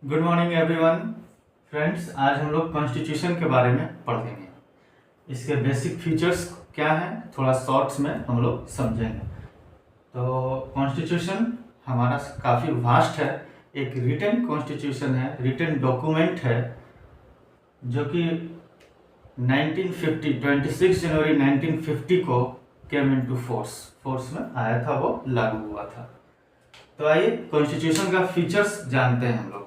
Good morning everyone. Friends, आज हम लोग कॉन्स्टिट्यूशन के बारे में पढ़ेंगे। इसके बेसिक फीचर्स क्या हैं थोड़ा शॉर्ट्स में हम लोग समझेंगे। तो कॉन्स्टिट्यूशन हमारा काफ़ी वास्ट है। एक रिटन कॉन्स्टिट्यूशन है, रिटन डॉक्यूमेंट है, जो कि 26 जनवरी 1950 को केम इनटू फोर्स में आया था, वो लागू हुआ था। तो आइए कॉन्स्टिट्यूशन का फीचर्स जानते हैं हम लोग।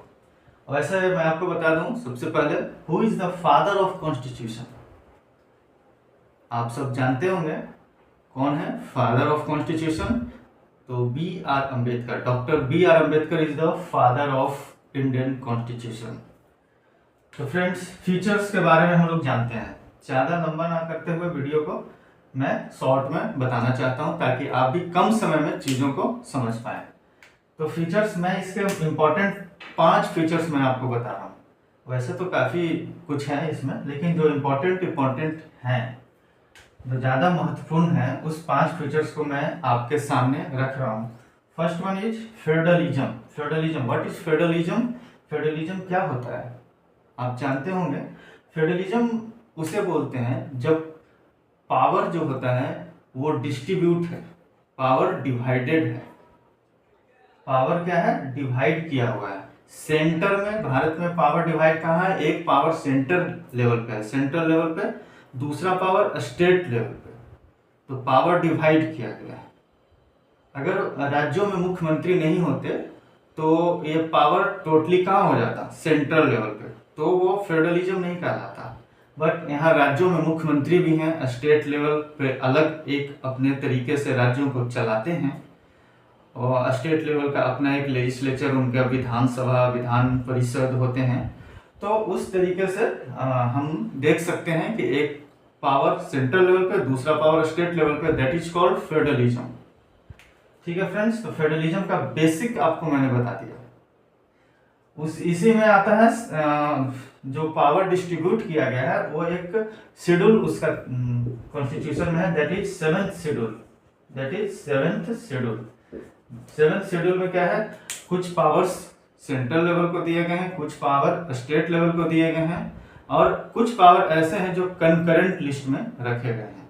वैसे मैं आपको बता दूं, सबसे पहले who is the father of constitution. आप सब जानते होंगे कौन है फादर ऑफ कॉन्स्टिट्यूशन। तो B.R. Ambedkar, doctor B.R. Ambedkar is the father of Indian constitution. तो फ्रेंड्स, फीचर्स के बारे में हम लोग जानते हैं। ज़्यादा लंबा ना करते हुए वीडियो को मैं शॉर्ट में बताना चाहता हूं, ताकि आप भी कम समय में चीज़ों को समझ पाएं। तो फीचर्स में इसके इम्पोर्टेंट 5 फीचर्स मैं आपको बता रहा हूँ। वैसे तो काफ़ी कुछ है इसमें, लेकिन जो इम्पोर्टेंट हैं, जो ज़्यादा महत्वपूर्ण है, उस 5 फीचर्स को मैं आपके सामने रख रहा हूँ। First one is federalism. Federalism, what is federalism? Federalism क्या होता है आप जानते होंगे। फेडरलिज्म उसे बोलते हैं जब पावर जो होता है वो डिस्ट्रीब्यूट है, पावर डिवाइडेड है। पावर क्या है? डिवाइड किया हुआ है। सेंटर में, भारत में पावर डिवाइड कहाँ है? एक पावर सेंटर लेवल पे है, सेंट्रल लेवल पे, दूसरा पावर स्टेट लेवल पे। तो पावर डिवाइड किया गया है। अगर राज्यों में मुख्यमंत्री नहीं होते तो ये पावर टोटली कहाँ हो जाता? सेंट्रल लेवल पे। तो वो फेडरलिज्म नहीं कहलाता। बट यहाँ राज्यों में मुख्यमंत्री भी हैं, स्टेट लेवल पे अलग एक अपने तरीके से राज्यों को चलाते हैं, और स्टेट लेवल का अपना एक लेजिस्लेचर, उनका विधानसभा, विधान परिषद होते हैं। तो उस तरीके से हम देख सकते हैं कि एक पावर सेंट्रल लेवल पे, दूसरा पावर स्टेट लेवल पे, दैट इज कॉल्ड फेडरलिज्म। ठीक है फ्रेंड्स, तो फेडरलिज्म का बेसिक आपको मैंने बता दिया। इसी में आता है जो पावर डिस्ट्रीब्यूट किया गया है, वो एक शेड्यूल उसका कॉन्स्टिट्यूशन में है, that is 7th schedule. That is 7th schedule. 7th schedule में क्या है? कुछ पावर्स सेंट्रल लेवल को दिए गए हैं, कुछ पावर स्टेट लेवल को दिए गए हैं, और कुछ पावर ऐसे हैं जो कंकरेंट लिस्ट में रखे गए हैं।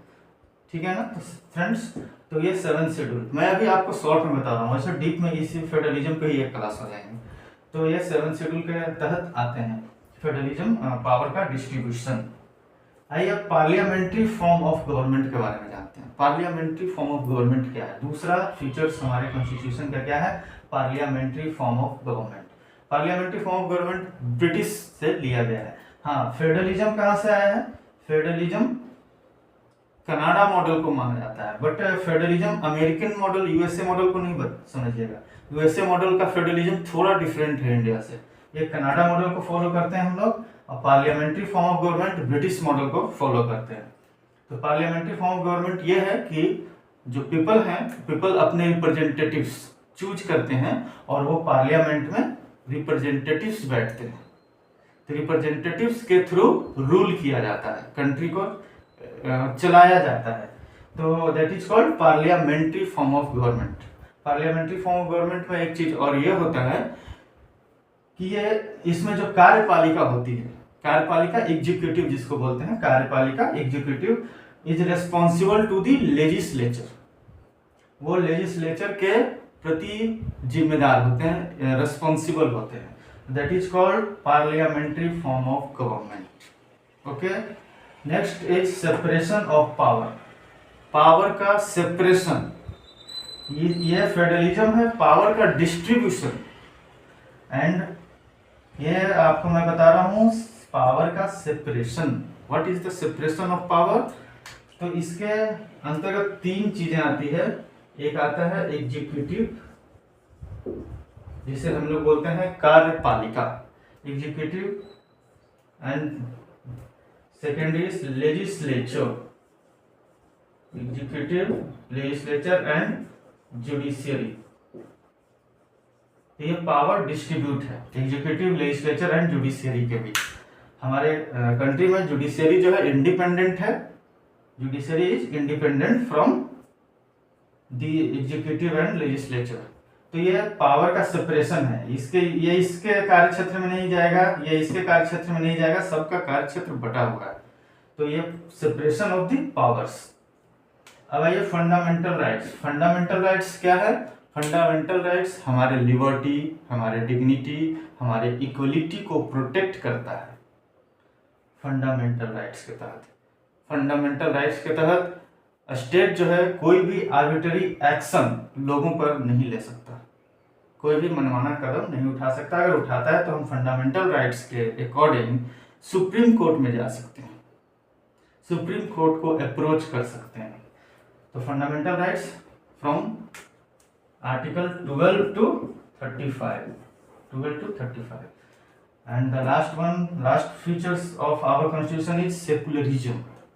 ठीक है ना? तो फ्रेंड्स, तो ये 7th शेड्यूल मैं अभी आपको शॉर्ट में बता रहा हूँ, ऐसे डीप में इसी फेडरलिज्म पे ही एक क्लास हो जाएंगे। तो ये 7th शेड्यूल के तहत आते हैं फेडरलिज्म, पावर का डिस्ट्रीब्यूशन। आइए अब पार्लियामेंट्री फॉर्म ऑफ गवर्नमेंट के बारे में जानते हैं। पार्लियामेंट्री फॉर्म ऑफ गवर्नमेंट क्या है? दूसरा फीचर्स हमारे कॉन्स्टिट्यूशन का क्या है? Parliamentary form of government. Parliamentary form of government British से लिया गया है। हाँ, फेडरलिज्म कहाँ से आया है? फेडरलिज्म कनाडा मॉडल को माना जाता है, but federalism American model, USA model को नहीं समझिएगा। यूएसए मॉडल का फेडरलिज्म थोड़ा डिफरेंट है इंडिया से। ये कनाडा मॉडल को फॉलो करते हैं हम लोग, और parliamentary form of government British model को फॉलो करते हैं। तो पार्लियामेंट्री फॉर्म ऑफ गवर्नमेंट ये है कि जो पीपल हैं, पीपल अपने रिप्रेजेंटेटिव्स चूज करते हैं, और वो पार्लियामेंट में रिप्रेजेंटेटिव्स बैठते हैं। तो रिप्रेजेंटेटिव्स के थ्रू रूल किया जाता है, कंट्री को चलाया जाता है। तो that is called parliamentary form of government. Parliamentary form of government में एक चीज और ये होता है कि ये इसमें जो कार्यपालिका होती है, कार्यपालिका एग्जीक्यूटिव जिसको बोलते हैं, कार्यपालिका executive is responsible to the legislature. वो लेजिस्लेचर के प्रति जिम्मेदार होते हैं, रेस्पॉन्सिबल होते हैं। That is called parliamentary form of government. Okay, next is separation of power. Power का सेपरेशन, ये फेडरलिज्म है, पावर का डिस्ट्रीब्यूशन। एंड ये आपको मैं बता रहा हूं पावर का separation. What is the separation of power? तो इसके अंतर्गत 3 चीजें आती है। एक आता है एग्जीक्यूटिव, जिसे हम लोग बोलते हैं कार्यपालिका, executive, and second is legislature, executive, legislature and judiciary. ये पावर डिस्ट्रीब्यूट है एग्जीक्यूटिव, लेजिस्लेचर एंड जुडिशियरी के बीच। हमारे कंट्री में जुडिशियरी जो है इंडिपेंडेंट है, judiciary is independent from the executive and legislature. तो ये पावर का सेपरेशन है, ये इसके कार्य क्षेत्र में नहीं जाएगा, ये इसके कार्य क्षेत्र में नहीं जाएगा, सबका कार्य क्षेत्र बटा हुआ है, तो ये सेपरेशन ऑफ द पावर्स। अब आइए फंडामेंटल राइट्स। फंडामेंटल राइट्स क्या है? फंडामेंटल राइट्स हमारे लिबर्टी, हमारे डिग्निटी, हमारे इक्वलिटी को प्रोटेक्ट करता है। फंडामेंटल राइट्स के तहत, फंडामेंटल राइट्स के तहत स्टेट जो है कोई भी आर्बिट्ररी एक्शन लोगों पर नहीं ले सकता, कोई भी मनमाना कदम नहीं उठा सकता। अगर उठाता है तो हम फंडामेंटल राइट्स के अकॉर्डिंग सुप्रीम कोर्ट में जा सकते हैं, सुप्रीम कोर्ट को अप्रोच कर सकते हैं। तो fundamental rights from article 12 to 35, 12 to 35, and the last one, last features of our constitution is secularism.